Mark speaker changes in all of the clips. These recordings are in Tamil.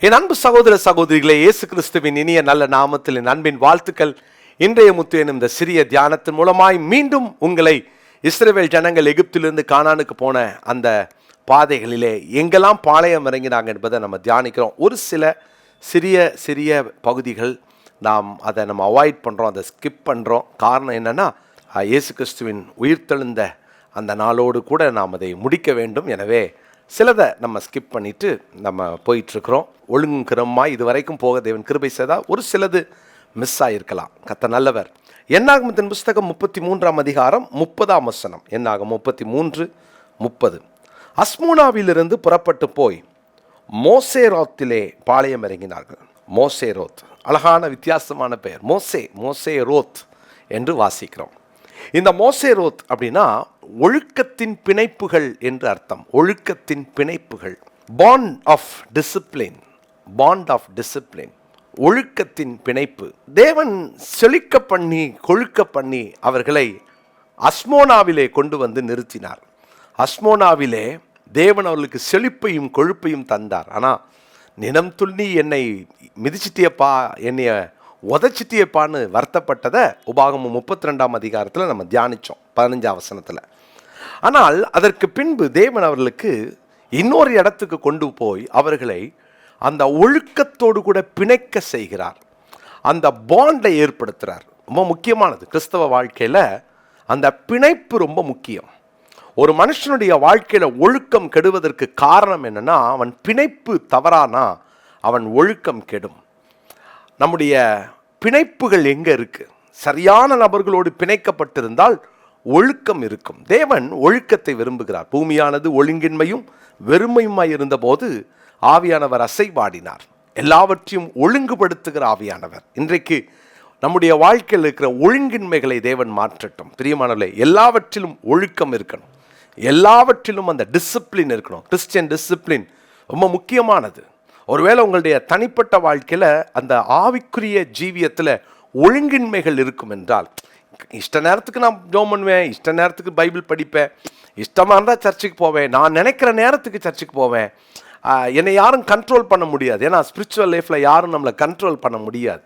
Speaker 1: என் அன்பு சகோதர சகோதரிகளே, இயேசு கிறிஸ்துவின் இனிய நல்ல நாமத்தில் என் அன்பின் வாழ்த்துக்கள். இன்றைய முத்து எனும் இந்த சிறிய தியானத்தின் மூலமாய் மீண்டும் உங்களை இஸ்ரவேல் ஜனங்கள் எகிப்திலிருந்து கானானுக்கு போன அந்த பாதைகளிலே எங்கெல்லாம் பாளையம் இறங்கினாங்க என்பதை நம்ம தியானிக்கிறோம். ஒரு சில சிறிய பகுதிகள் நாம் அதை அவாய்ட் பண்ணுறோம், அதை ஸ்கிப் பண்ணுறோம். காரணம் என்னென்னா, இயேசு கிறிஸ்துவின் உயிர்த்தெழுந்த அந்த நாளோடு கூட நாம் அதை முடிக்க வேண்டும். எனவே சிலதை நம்ம ஸ்கிப் பண்ணிவிட்டு நம்ம போயிட்டுருக்குறோம். ஒழுங்குக்கிறோமா இது வரைக்கும் போக தேவன் கிருபை செய்தால் ஒரு சிலது மிஸ் ஆகிருக்கலாம். கர்த்தர் நல்லவர். என்னாகமத்தின் புஸ்தகம் 33ஆம் அதிகாரம் 30ஆம் வசனம். என்னாகும் 33:30. அஸ்மோனாவிலிருந்து புறப்பட்டு போய் மோசேரோத்திலே பாளையம் இறங்கினார்கள். மோசேரோத், அழகான வித்தியாசமான பெயர். மோசேரோத் என்று வாசிக்கிறோம். இந்த மோசேரோத் அப்படின்னா ஒழுக்கத்தின் பிணைப்புகள் என்று அர்த்தம். ஒழுக்கத்தின் பிணைப்புகள், பாண்ட் ஆஃப் டிசிப்ளின், ஒழுக்கத்தின் பிணைப்பு. தேவன் செழிக்க பண்ணி கொழுக்க பண்ணி அவர்களை அஸ்மோனாவிலே கொண்டு வந்து நிறுத்தினார். அஸ்மோனாவிலே தேவன் அவர்களுக்கு செழிப்பையும் கொழுப்பையும் தந்தார். ஆனால் நினம் துள்ளி என்னை மிதிச்சிட்டியப்பா, என்னைய உதச்சிட்டியப்பான்னு வருத்தப்பட்டதை உபாகமம் 32ஆம் அதிகாரத்தில் நம்ம தியானித்தோம் 15ஆம் வசனத்தில். ஆனால் அதற்கு பின்பு தேவன் அவர்களுக்கு இன்னொரு இடத்துக்கு கொண்டு போய் அவர்களை அந்த ஒழுக்கத்தோடு கூட பிணைக்க செய்கிறார். அந்த பாண்டை ஏற்படுத்துகிறார். ரொம்ப முக்கியமானது கிறிஸ்தவ வாழ்க்கையில் அந்த பிணைப்பு ரொம்ப முக்கியம். ஒரு மனுஷனுடைய வாழ்க்கையில் ஒழுக்கம் கெடுவதற்கு காரணம் என்னென்னா, அவன் பிணைப்பு தவறானா அவன் ஒழுக்கம் கெடும். நம்முடைய பிணைப்புகள் எங்கே இருக்குது? சரியான நபர்களோடு பிணைக்கப்பட்டிருந்தால் ஒழுக்கம் இருக்கும். தேவன் ஒழுக்கத்தை விரும்புகிறார். பூமியானது ஒழுங்கின்மையும் வெறுமையுமாய் இருந்தபோது ஆவியானவர் அசைவாடினார். எல்லாவற்றையும் ஒழுங்குபடுத்துகிற ஆவியானவர் இன்றைக்கு நம்முடைய வாழ்க்கையில் இருக்கிற ஒழுங்கின்மைகளை தேவன் மாற்றட்டும். பிரியமானவர்களே, எல்லாவற்றிலும் ஒழுக்கம் இருக்கணும், எல்லாவற்றிலும் அந்த டிசிப்ளின் இருக்கணும். கிறிஸ்டியன் டிசிப்ளின் ரொம்ப முக்கியமானது. ஒருவேளை உங்களுடைய தனிப்பட்ட வாழ்க்கையில் அந்த ஆவிக்குரிய ஜீவியத்தில் ஒழுங்கின்மைகள் இருக்கும் என்றால், இஷ்ட நேரத்துக்கு நான் ஜெபம் பண்ணுவேன், இஷ்ட நேரத்துக்கு பைபிள் படிப்பேன், இஷ்டமாக இருந்தால் சர்ச்சுக்கு போவேன், நான் நினைக்கிற நேரத்துக்கு சர்ச்சுக்கு போவேன், என்னை யாரும் கண்ட்ரோல் பண்ண முடியாது. ஏன்னா ஸ்பிரிச்சுவல் லைஃப்பில் யாரும் நம்மளை கண்ட்ரோல் பண்ண முடியாது.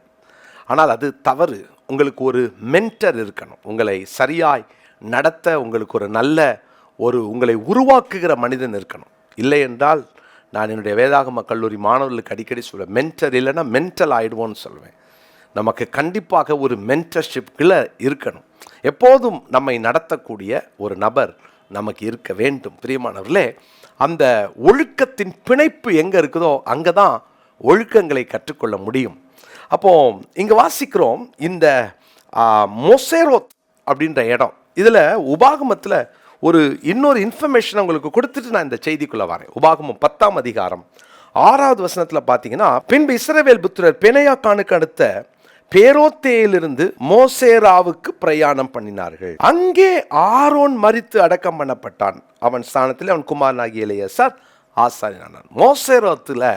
Speaker 1: ஆனால் அது தவறு. உங்களுக்கு ஒரு மென்டர் இருக்கணும், உங்களை சரியாய் நடத்த உங்களுக்கு ஒரு நல்ல உங்களை உருவாக்குகிற மனிதன் இருக்கணும். இல்லை என்றால் நான் என்னுடைய வேதாகம கல்லூரி மாணவர்களுக்கு அடிக்கடி சொல்வேன், மென்டர் இல்லைன்னா மென்டல் ஆகிடுவோன்னு சொல்வேன். நமக்கு கண்டிப்பாக ஒரு மென்டர்ஷிப்பில் இருக்கணும். எப்போதும் நம்மை நடத்தக்கூடிய ஒரு நபர் நமக்கு இருக்க வேண்டும். பிரியமானவர்களே, அந்த ஒழுக்கத்தின் பிணைப்பு எங்கே இருக்குதோ அங்கே தான் ஒழுக்கங்களை கற்றுக்கொள்ள முடியும். அப்போது இங்கே வாசிக்கிறோம் இந்த மோசேரோத் அப்படின்ற இடம். இதில் உபாகமத்தில் இன்னொரு இன்ஃபர்மேஷன் உங்களுக்கு கொடுத்துட்டு நான் இந்த செய்திக்குள்ளே வரேன். உபாகமம் 10ஆம் அதிகாரம் 6வது வசனத்தில் பார்த்தீங்கன்னா, பின்பு இஸ்ரவேல் புத்திரர் பெனேயாக்கானுக்கு அடுத்த பேரோத்தேயிலிருந்து மோசேராவுக்கு பிரயாணம் பண்ணினார்கள். அங்கே ஆரோன் மரித்து அடக்கம் பண்ணப்பட்டான். அவன் ஸ்தானத்தில் அவன் குமாரனாகிய எலியாசார் ஆசாரியனானான். மோசேரோத்தில்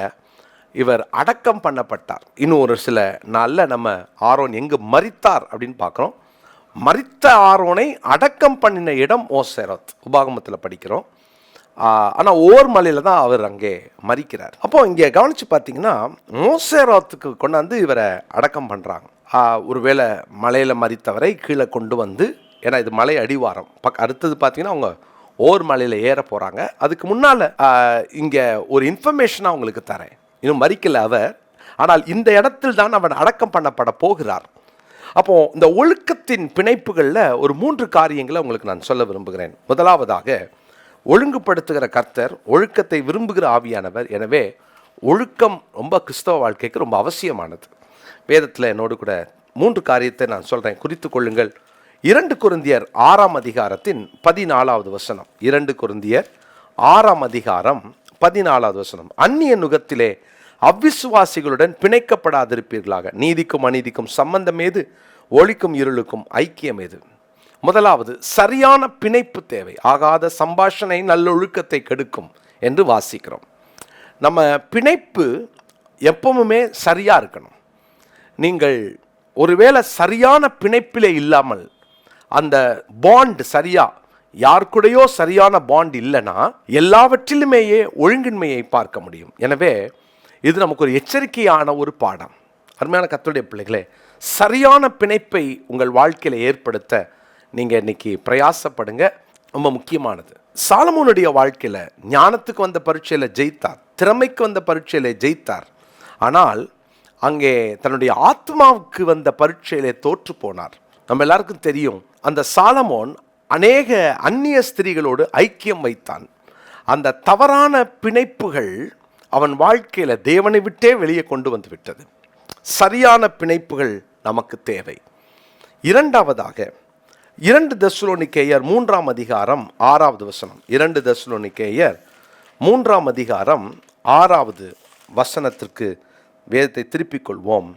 Speaker 1: இவர் அடக்கம் பண்ணப்பட்டார். இன்னும் ஒரு சில நாளில் நம்ம ஆரோன் எங்கு மரித்தார் அப்படின்னு பார்க்குறோம். மரித்த ஆரோனை அடக்கம் பண்ணின இடம் மோசேரோத், உபாகமத்தில் படிக்கிறோம். ஆனால் ஓர் மலையில் தான் அவர் அங்கே மரிக்கிறார். அப்போது இங்கே கவனித்து பார்த்தீங்கன்னா, மோசேரோத்துக்கு கொண்டாந்து இவரை அடக்கம் பண்ணுறாங்க. ஒருவேளை மலையில் மரித்தவரை கீழே கொண்டு வந்து, ஏன்னா இது மலை அடிவாரம் அடுத்தது பார்த்தீங்கன்னா அவங்க ஓர் மலையில் ஏற போகிறாங்க. அதுக்கு முன்னால் இங்கே ஒரு இன்ஃபர்மேஷனாக அவங்களுக்கு தரேன். இன்னும் மரிக்கலை அவர், ஆனால் இந்த இடத்தில் தான் அவன் அடக்கம் பண்ணப்பட போகிறார். அப்போது இந்த ஒழுக்கத்தின் பிணைப்புகளில் ஒரு 3 காரியங்களை உங்களுக்கு நான் சொல்ல விரும்புகிறேன். முதலாவதாக, ஒழுங்குபடுத்துகிற கர்த்தர், ஒழுக்கத்தை விரும்புகிற ஆவியானவர். எனவே ஒழுக்கம் ரொம்ப கிறிஸ்தவ வாழ்க்கைக்கு ரொம்ப அவசியமானது. வேதத்தில் என்னோடு கூட 3 காரியத்தை நான் சொல்கிறேன், குறித்து கொள்ளுங்கள். 2 கொரிந்தியர் 6ஆம் அதிகாரத்தின் 14வது வசனம். 2 கொரிந்தியர் 6ஆம் அதிகாரம் 14வது வசனம். அந்நிய நுகத்திலே அவ்விசுவாசிகளுடன் பிணைக்கப்படாதிருப்பீர்களாக. நீதிக்கும் அநீதிக்கும் சம்பந்தம் ஏது? ஒளிக்கும் இருளுக்கும் ஐக்கியம் ஏது? முதலாவது, சரியான பிணைப்பு தேவை. ஆகாத சம்பாஷணை நல்லொழுக்கத்தை கெடுக்கும் என்று வாசிக்கிறோம். நம்ம பிணைப்பு எப்பவுமே சரியாக இருக்கணும். நீங்கள் ஒருவேளை சரியான பிணைப்பிலே இல்லாமல் அந்த பாண்ட் யாருக்கூடையோ சரியான பாண்ட் இல்லைன்னா எல்லாவற்றிலுமேயே ஒழுங்கின்மையை பார்க்க முடியும். எனவே இது நமக்கு ஒரு எச்சரிக்கையான ஒரு பாடம். அருமையான கர்த்தருடைய பிள்ளைகளே, சரியான பிணைப்பை உங்கள் வாழ்க்கையில் ஏற்படுத்த நீங்கள் இன்னைக்கு பிரயாசப்படுங்க. ரொம்ப முக்கியமானது. சாலமோனுடைய வாழ்க்கையில் ஞானத்துக்கு வந்த பரீட்சையில் ஜெயித்தார், திறமைக்கு வந்த பரீட்சையில் ஜெயித்தார். ஆனால் அங்கே தன்னுடைய ஆத்மாவுக்கு வந்த பரீட்சையிலே தோற்று போனார். நம்ம எல்லாருக்கும் தெரியும், அந்த சாலமோன் அநேக அந்நிய ஸ்திரீகளோடு ஐக்கியம் வைத்தான். அந்த தவறான பிணைப்புகள் அவன் வாழ்க்கையில் தேவனை விட்டே வெளியே கொண்டு வந்து விட்டது. சரியான பிணைப்புகள் நமக்கு தேவை. இரண்டாவதாக 2 தெசலோனிக்கேயர் 3ஆம் அதிகாரம் 6வது வசனம். 2 தெசலோனிக்கேயர் 3ஆம் அதிகாரம் 6வது வசனத்திற்கு வேதத்தை திருப்பிக் கொள்வோம்.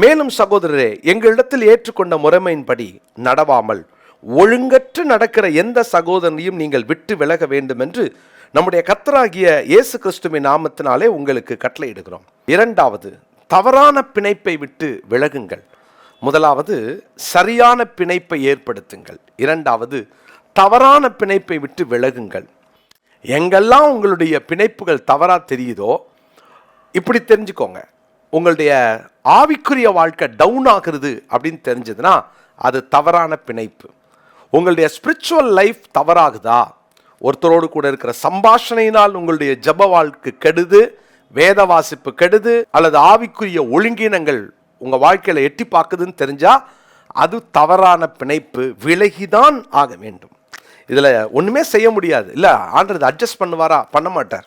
Speaker 1: மேலும் சகோதரரே, எங்களிடத்தில் ஏற்றுக்கொண்ட முறைமையின்படி நடவாமல் ஒழுங்கற்று நடக்கிற எந்த சகோதரனையும் நீங்கள் விட்டு விலக வேண்டும் என்று நம்முடைய கர்த்தராகிய இயேசு கிறிஸ்துவின் நாமத்தினாலே உங்களுக்கு கட்டளையிடுகிறோம். இரண்டாவது, தவறான பிணைப்பை விட்டு விலகுங்கள். முதலாவது, சரியான பிணைப்பை ஏற்படுத்துங்கள். இரண்டாவது, தவறான பிணைப்பை விட்டு விலகுங்கள். எங்கெல்லாம் உங்களுடைய பிணைப்புகள் தவறா தெரியுதோ இப்படி தெரிஞ்சுக்கோங்க, உங்களுடைய ஆவிக்குரிய வாழ்க்கை டவுன் ஆகுறது அப்படின்னு தெரிஞ்சதுன்னா அது தவறான பிணைப்பு. உங்களுடைய ஸ்பிரிச்சுவல் லைஃப் தவறாகுதா, ஒருத்தரோடு கூட இருக்கிற சம்பாஷணையினால் உங்களுடைய ஜப வாழ்க்கை கெடுது, வேத வாசிப்பு கெடுது, அல்லது ஆவிக்குரிய ஒழுங்கினங்கள் உங்கள் வாழ்க்கையில் எட்டி பார்க்குதுன்னு தெரிஞ்சா அது தவறான பிணைப்பு. விலகிதான் ஆக வேண்டும். இதில் ஒன்றுமே செய்ய முடியாது. இல்லை, ஆண்டவர் அட்ஜஸ்ட் பண்ணுவாரா? பண்ண மாட்டார்.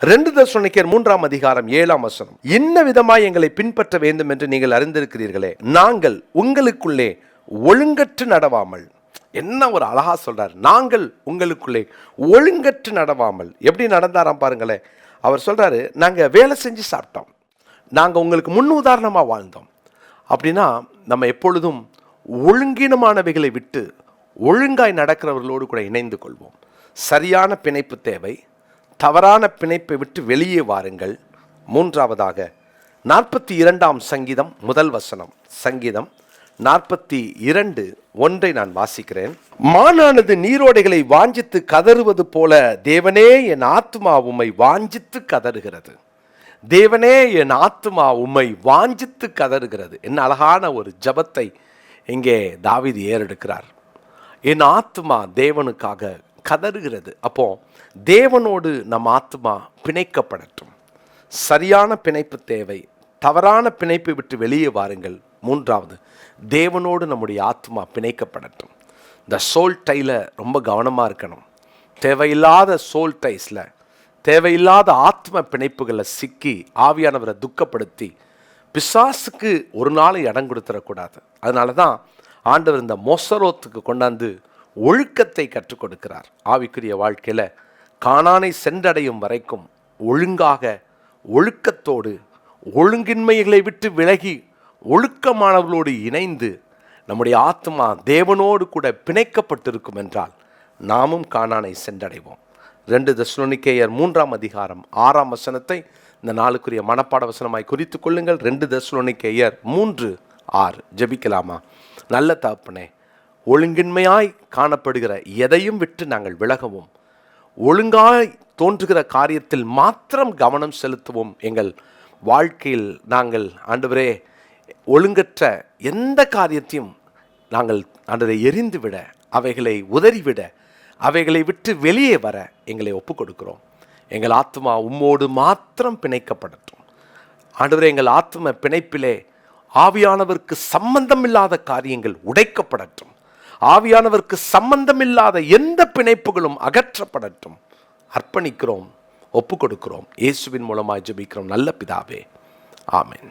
Speaker 1: 2 தெசலோனிக்கேயர் 3ஆம் அதிகாரம் 7ஆம் வசனம். இன்ன விதமாய் எங்களை பின்பற்ற வேண்டும் என்று நீங்கள் அறிந்திருக்கிறீர்களே, நாங்கள் உங்களுக்குள்ளே ஒழுங்கற்று நடவாமல். என்ன ஒரு அழகா சொல்றார், நாங்கள் உங்களுக்குள்ளே ஒழுங்கற்று நடவாமல். எப்படி நடந்தாராம் பாருங்களேன். அவர் சொல்றாரு, நாங்கள் வேலை செஞ்சு சாப்பிட்டோம், நாங்கள் உங்களுக்கு முன் உதாரணமாக வாழ்ந்தோம். அப்படின்னா நம்ம எப்பொழுதும் ஒழுங்கினமானவைகளை விட்டு ஒழுங்காய் நடக்கிறவர்களோடு கூட இணைந்து கொள்வோம். சரியான பிணைப்பு தேவை. தவறான பிணைப்பை விட்டு வெளியே வாருங்கள். மூன்றாவதாக 42ஆம் சங்கீதம் 1 வசனம். சங்கீதம் 42:1 நான் வாசிக்கிறேன். மானானது நீரோடைகளை வாஞ்சித்து கதறுவது போல தேவனே என் ஆத்துமா உம்மை வாஞ்சித்து கதறுகிறது. தேவனே என் ஆத்துமா உம்மை வாஞ்சித்து கதறுகிறது. என்ன அழகான ஒரு ஜபத்தை இங்கே தாவீது ஏறெடுக்கிறார். என் ஆத்துமா தேவனுக்காக கதறுகிறது. அப்போ தேவனோடு நம் ஆத்துமா பிணைக்கப்படட்டும். சரியான பிணைப்பு தேவை. தவறான பிணைப்பை விட்டு வெளியே வாருங்கள். மூன்றாவது, தேவனோடு நம்முடைய ஆத்மா பிணைக்கப்படட்டும். இந்த சோல் டைல ரொம்ப கவனமாக இருக்கணும். தேவையில்லாத சோல் டைஸில், தேவையில்லாத ஆத்ம பிணைப்புகளை சிக்கி ஆவியானவரை துக்கப்படுத்தி பிசாசுக்கு ஒரு நாள் இடம் கொடுத்துடக்கூடாது. அதனால தான் ஆண்டவர் இந்த மொசரோத்துக்கு கொண்டாந்து ஒழுக்கத்தை கற்றுக் கொடுக்கிறார். ஆவிக்குரிய வாழ்க்கையில் கானானை சென்றடையும் வரைக்கும் ஒழுங்காக, ஒழுக்கத்தோடு, ஒழுங்கின்மைகளை விட்டு விலகி ஒழுக்கமானவர்களோடு இணைந்து நம்முடைய ஆத்மா தேவனோடு கூட பிணைக்கப்பட்டிருக்கும் என்றால் நாமும் கானானை சென்றடைவோம். 2 தெசலோனிக்கேயர் 3ஆம் அதிகாரம் 6ஆம் வசனத்தை இந்த நாளுக்குரிய மனப்பாட வசனமாய் குறித்து கொள்ளுங்கள். 2 தெசலோனிக்கேயர் 3:6. ஜெபிக்கலாமா? நல்ல தகப்பனே, ஒழுங்கின்மையாய் காணப்படுகிற எதையும் விட்டு நாங்கள் விலகவும், ஒழுங்காய் தோன்றுகிற காரியத்தில் மாத்திரம் கவனம் செலுத்துவோம். எங்கள் வாழ்க்கையில் நாங்கள் ஆண்டவரே ஒழுங்கற்ற எந்த காரியத்தையும் நாங்கள் ஆண்டவரை எரிந்துவிட, அவைகளை உதறிவிட, அவைகளை விட்டு வெளியே வர எங்களை ஒப்பு கொடுக்கிறோம். எங்கள் ஆத்மா உம்மோடு மாத்திரம் பிணைக்கப்படட்டும். ஆண்டவரே, எங்கள் ஆத்ம பிணைப்பிலே ஆவியானவருக்கு சம்பந்தமில்லாத காரியங்கள் உடைக்கப்படட்டும். ஆவியானவருக்கு சம்பந்தமில்லாத எந்த பிணைப்புகளும் அகற்றப்படட்டும். அர்ப்பணிக்கிறோம், ஒப்பு கொடுக்கிறோம். இயேசுவின் மூலமாய் ஜெபிக்கிறோம் நல்ல பிதாவே, ஆமென்.